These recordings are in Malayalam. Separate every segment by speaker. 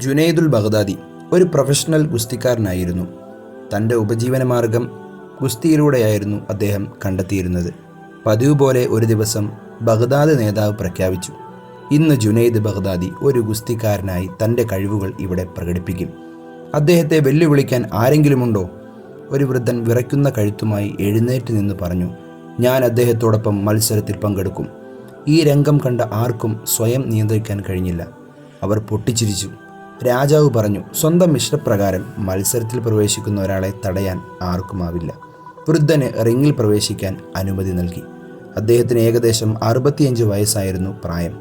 Speaker 1: ജുനൈദുൽ ബഗ്ദാദി ഒരു പ്രൊഫഷണൽ ഗുസ്തിക്കാരനായിരുന്നു. തൻ്റെ ഉപജീവനമാർഗം ഗുസ്തിയിലൂടെയായിരുന്നു അദ്ദേഹം കണ്ടെത്തിയിരുന്നത്. പതിവ് പോലെ ഒരു ദിവസം ബഗ്ദാദ് നേതാവ് പ്രഖ്യാപിച്ചു, ഇന്ന് ജുനൈദ് ബഗ്ദാദി ഒരു ഗുസ്തിക്കാരനായി തൻ്റെ കഴിവുകൾ ഇവിടെ പ്രകടിപ്പിക്കും. അദ്ദേഹത്തെ വെല്ലുവിളിക്കാൻ ആരെങ്കിലുമുണ്ടോ? ഒരു വൃദ്ധൻ വിറയ്ക്കുന്ന കഴുത്തുമായി എഴുന്നേറ്റ് നിന്ന് പറഞ്ഞു, ഞാൻ അദ്ദേഹത്തോടൊപ്പം മത്സരത്തിൽ പങ്കെടുക്കും. ഈ രംഗം കണ്ട ആർക്കും സ്വയം നിയന്ത്രിക്കാൻ കഴിഞ്ഞില്ല. അവർ പൊട്ടിച്ചിരിച്ചു. രാജാവ് പറഞ്ഞു, സ്വന്തം ഇഷ്ടപ്രകാരം മത്സരത്തിൽ പ്രവേശിക്കുന്ന ഒരാളെ തടയാൻ ആർക്കുമാവില്ല. വൃദ്ധന് റിങ്ങിൽ പ്രവേശിക്കാൻ അനുമതി നൽകി. അദ്ദേഹത്തിന് ഏകദേശം 65 വയസ്സായിരുന്നു പ്രായം.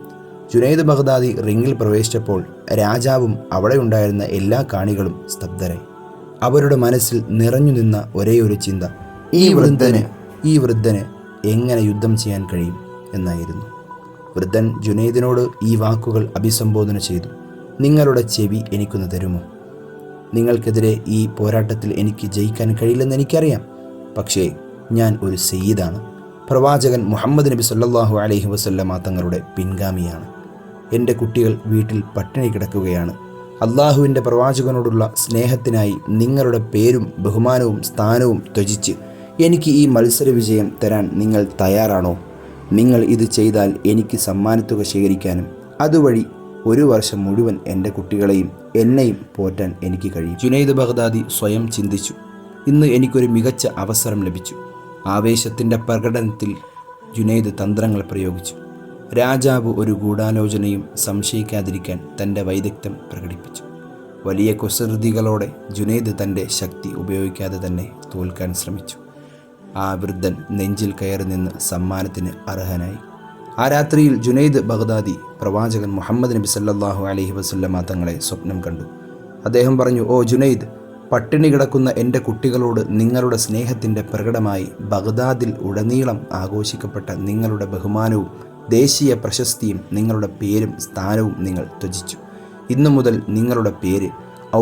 Speaker 1: ജുനൈദ് ബഗ്ദാദി റിങ്ങിൽ പ്രവേശിച്ചപ്പോൾ രാജാവും അവിടെ ഉണ്ടായിരുന്ന എല്ലാ കാണികളും സ്തബ്ധരായി. അവരുടെ മനസ്സിൽ നിറഞ്ഞു നിന്ന ഒരേയൊരു ചിന്ത, ഈ വൃദ്ധന് എങ്ങനെ യുദ്ധം ചെയ്യാൻ കഴിയും എന്നായിരുന്നു. വൃദ്ധൻ ജുനൈദിനോട് ഈ വാക്കുകൾ അഭിസംബോധന ചെയ്തു, നിങ്ങളുടെ ചെവി എനിക്കൊന്ന് തരുമോ? നിങ്ങൾക്കെതിരെ ഈ പോരാട്ടത്തിൽ എനിക്ക് ജയിക്കാൻ കഴിയില്ലെന്ന് എനിക്കറിയാം. പക്ഷേ ഞാൻ ഒരു സയ്യിദാണ്. പ്രവാചകൻ മുഹമ്മദ് നബി സല്ലല്ലാഹു അലൈഹി വസല്ലമ തങ്ങളുടെ പിൻഗാമിയാണ്. എൻ്റെ കുട്ടികൾ വീട്ടിൽ പട്ടിണി കിടക്കുകയാണ്. അള്ളാഹുവിൻ്റെ പ്രവാചകനോടുള്ള സ്നേഹത്തിനായി നിങ്ങളുടെ പേരും ബഹുമാനവും സ്ഥാനവും ത്യജിച്ച് എനിക്ക് ഈ മത്സര വിജയം തരാൻ നിങ്ങൾ തയ്യാറാണോ? നിങ്ങൾ ഇത് ചെയ്താൽ എനിക്ക് സമ്മാനത്തുക ശേഖരിക്കാനും അതുവഴി ഒരു വർഷം മുഴുവൻ എൻ്റെ കുട്ടികളെയും എന്നെയും പോറ്റാൻ എനിക്ക് കഴിയും. ജുനൈദ് ബഗ്ദാദി സ്വയം ചിന്തിച്ചു, ഇന്ന് എനിക്കൊരു മികച്ച അവസരം ലഭിച്ചു. ആവേശത്തിൻ്റെ പ്രകടനത്തിൽ ജുനൈദ് തന്ത്രങ്ങൾ പ്രയോഗിച്ചു. രാജാവ് ഒരു ഗൂഢാലോചനയും സംശയിക്കാതിരിക്കാൻ തൻ്റെ വൈദഗ്ധ്യം പ്രകടിപ്പിച്ചു. വലിയ കുസൃതികളോടെ ജുനൈദ് തൻ്റെ ശക്തി ഉപയോഗിക്കാതെ തന്നെ തോൽക്കാൻ ശ്രമിച്ചു. ആ വൃദ്ധൻ നെഞ്ചിൽ കയറി നിന്ന് സമ്മാനത്തിന് അർഹനായി. ആ രാത്രിയിൽ ജുനൈദ് ബഗ്ദാദി പ്രവാചകൻ മുഹമ്മദ് നബി സല്ലല്ലാഹു അലൈഹി വസല്ലമ തങ്ങളെ സ്വപ്നം കണ്ടു. അദ്ദേഹം പറഞ്ഞു, ഓ ജുനൈദ്, പട്ടിണി കിടക്കുന്ന എൻ്റെ കുട്ടികളോട് നിങ്ങളുടെ സ്നേഹത്തിൻ്റെ പ്രകടമായി ബഗ്ദാദിൽ ഉടനീളം ആഘോഷിക്കപ്പെട്ട നിങ്ങളുടെ ബഹുമാനവും ദേശീയ പ്രശസ്തിയും നിങ്ങളുടെ പേരും സ്ഥാനവും നിങ്ങൾ ത്യജിച്ചു. ഇന്നു മുതൽ നിങ്ങളുടെ പേര്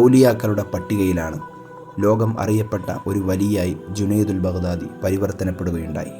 Speaker 1: ഔലിയാക്കളുടെ പട്ടികയിലാണ്. ലോകം അറിയപ്പെട്ട ഒരു വലിയായി ജുനൈദുൽ ബഗ്ദാദി പരിവർത്തനപ്പെടുകയുണ്ടായി.